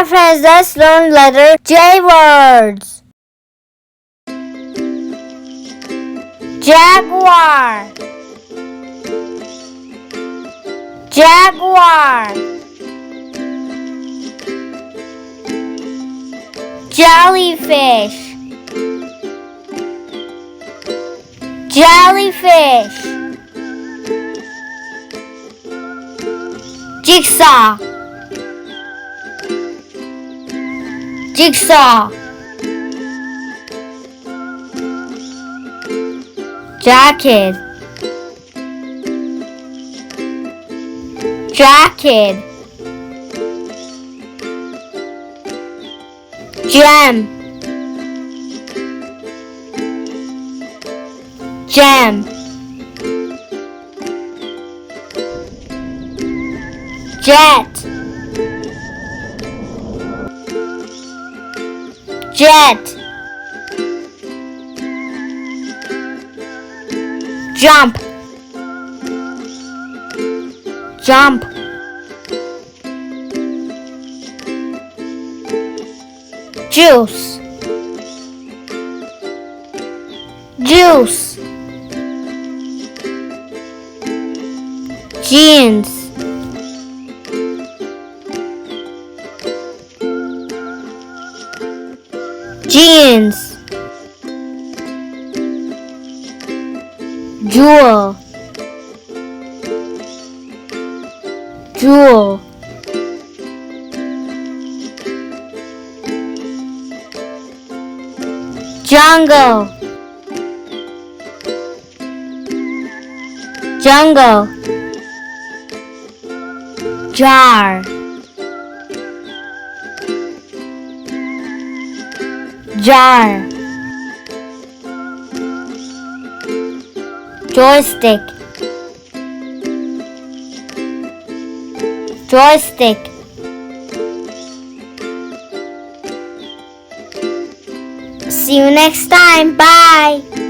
Our friends, let's learn letter J words. Jaguar, jaguar. Jellyfish, jellyfish. Jigsaw, jigsaw. Jacket, jacket. Gem, gem. Jet, jet. Jump, jump. Juice, juice. Jeans, jeans. Jewel, jewel. Jungle, jungle. Jar, jar. Joystick, joystick. See you next time. Bye.